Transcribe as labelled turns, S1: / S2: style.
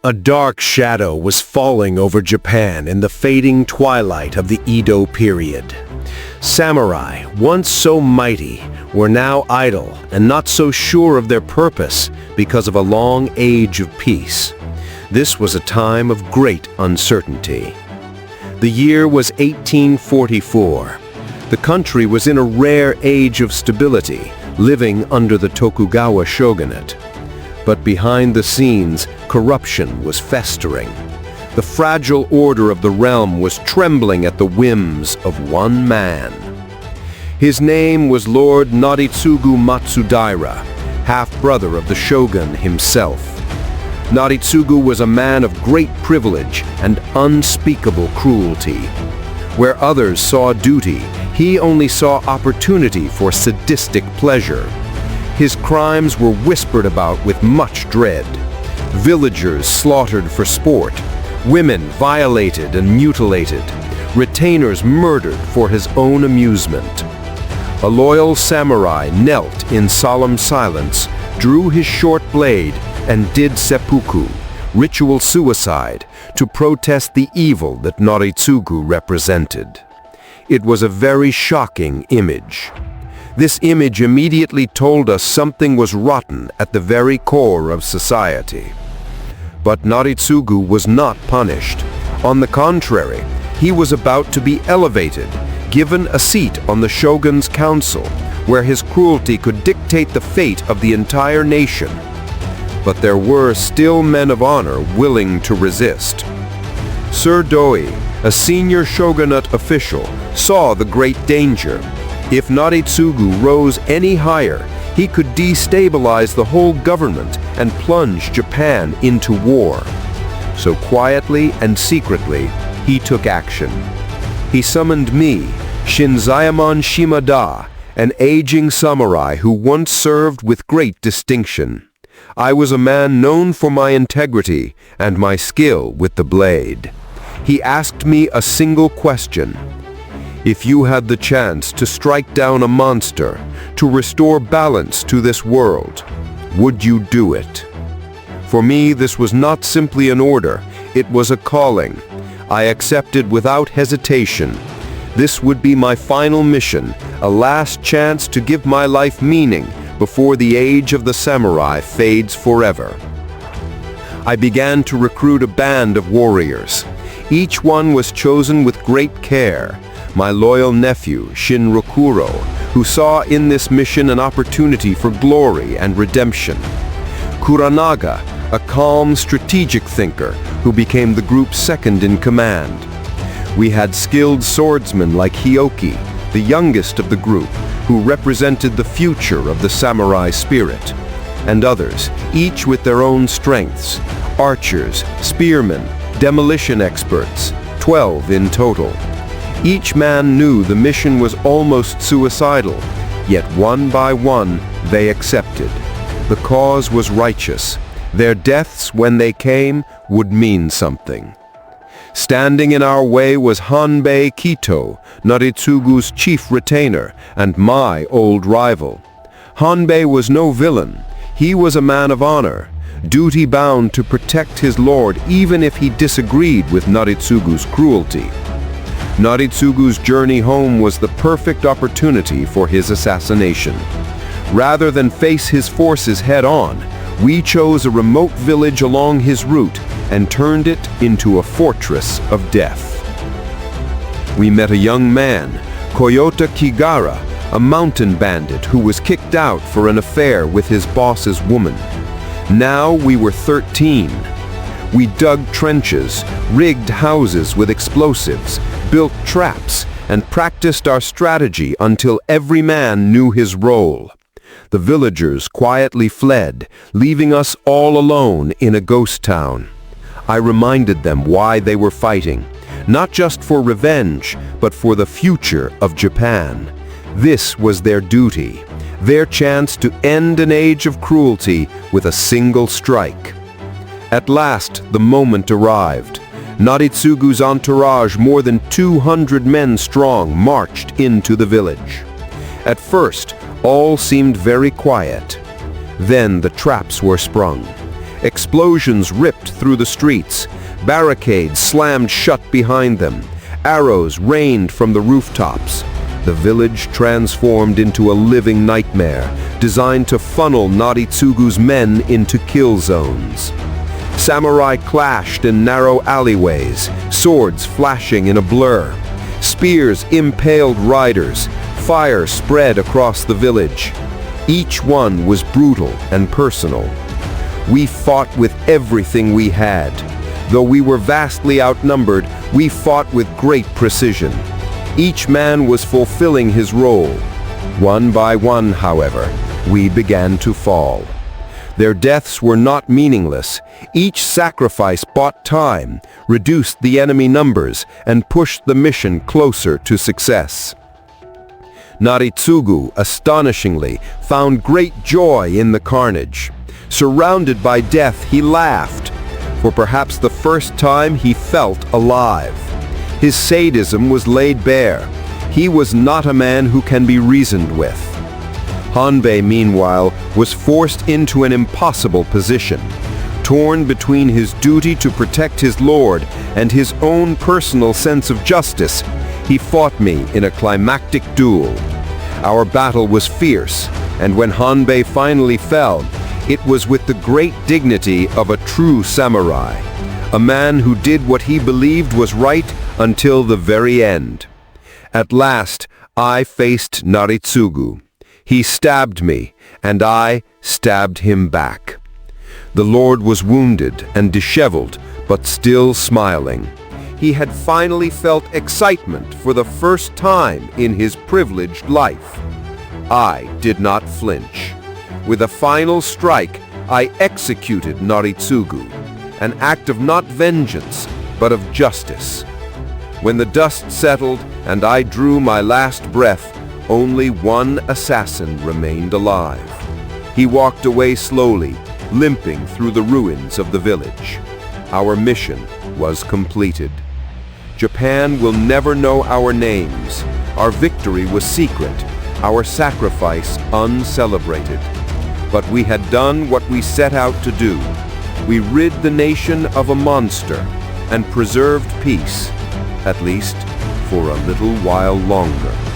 S1: A dark shadow was falling over Japan in the fading twilight of the Edo period. Samurai, once so mighty, were now idle and not so sure of their purpose because of a long age of peace. This was a time of great uncertainty. The year was 1844. The country was in a rare age of stability, living under the Tokugawa shogunate. But behind the scenes, corruption was festering. The fragile order of the realm was trembling at the whims of one man. His name was Lord Naritsugu Matsudaira, half-brother of the shogun himself. Naritsugu was a man of great privilege and unspeakable cruelty. Where others saw duty, he only saw opportunity for sadistic pleasure. His crimes were whispered about with much dread. Villagers slaughtered for sport, women violated and mutilated, retainers murdered for his own amusement. A loyal samurai knelt in solemn silence, drew his short blade, and did seppuku, ritual suicide, to protest the evil that Naritsugu represented. It was a very shocking image. This image immediately told us something was rotten at the very core of society. But Naritsugu was not punished. On the contrary, he was about to be elevated, given a seat on the shogun's council, where his cruelty could dictate the fate of the entire nation. But there were still men of honor willing to resist. Sir Doi, a senior shogunate official, saw the great danger. If Naritsugu rose any higher, he could destabilize the whole government and plunge Japan into war. So quietly and secretly, he took action. He summoned me, Shinzaemon Shimada, an aging samurai who once served with great distinction. I was a man known for my integrity and my skill with the blade. He asked me a single question. If you had the chance to strike down a monster, to restore balance to this world, would you do it? For me, this was not simply an order, it was a calling. I accepted without hesitation. This would be my final mission, a last chance to give my life meaning before the age of the samurai fades forever. I began to recruit a band of warriors. Each one was chosen with great care. My loyal nephew, Shinrokuro, who saw in this mission an opportunity for glory and redemption. Kuranaga, a calm, strategic thinker who became the group's second in command. We had skilled swordsmen like Hioki, the youngest of the group, who represented the future of the samurai spirit, and others, each with their own strengths, archers, spearmen, demolition experts, 12 in total. Each man knew the mission was almost suicidal, yet one by one they accepted. The cause was righteous. Their deaths, when they came, would mean something. Standing in our way was Hanbei Kito, Naritsugu's chief retainer and my old rival. Hanbei was no villain. He was a man of honor, duty-bound to protect his lord even if he disagreed with Naritsugu's cruelty. Naritsugu's journey home was the perfect opportunity for his assassination. Rather than face his forces head-on, we chose a remote village along his route and turned it into a fortress of death. We met a young man, Koyota Kigara, a mountain bandit who was kicked out for an affair with his boss's woman. Now we were 13. We dug trenches, rigged houses with explosives, built traps, and practiced our strategy until every man knew his role. The villagers quietly fled, leaving us all alone in a ghost town. I reminded them why they were fighting, not just for revenge, but for the future of Japan. This was their duty, their chance to end an age of cruelty with a single strike. At last, the moment arrived. Naritsugu's entourage, more than 200 men strong, marched into the village. At first, all seemed very quiet. Then the traps were sprung. Explosions ripped through the streets, barricades slammed shut behind them, arrows rained from the rooftops. The village transformed into a living nightmare, designed to funnel Naritsugu's men into kill zones. Samurai clashed in narrow alleyways, swords flashing in a blur. Spears impaled riders, fire spread across the village. Each one was brutal and personal. We fought with everything we had. Though we were vastly outnumbered, we fought with great precision. Each man was fulfilling his role. One by one, however, we began to fall. Their deaths were not meaningless. Each sacrifice bought time, reduced the enemy numbers, and pushed the mission closer to success. Naritsugu, astonishingly, found great joy in the carnage. Surrounded by death, he laughed. For perhaps the first time, he felt alive. His sadism was laid bare. He was not a man who can be reasoned with. Hanbei, meanwhile, was forced into an impossible position. Torn between his duty to protect his lord and his own personal sense of justice, he fought me in a climactic duel. Our battle was fierce, and when Hanbei finally fell, it was with the great dignity of a true samurai, a man who did what he believed was right until the very end. At last, I faced Naritsugu. He stabbed me, and I stabbed him back. The lord was wounded and disheveled, but still smiling. He had finally felt excitement for the first time in his privileged life. I did not flinch. With a final strike, I executed Naritsugu, an act of not vengeance, but of justice. When the dust settled and I drew my last breath, only one assassin remained alive. He walked away slowly, limping through the ruins of the village. Our mission was completed. Japan will never know our names. Our victory was secret, our sacrifice uncelebrated. But we had done what we set out to do. We rid the nation of a monster and preserved peace, at least for a little while longer.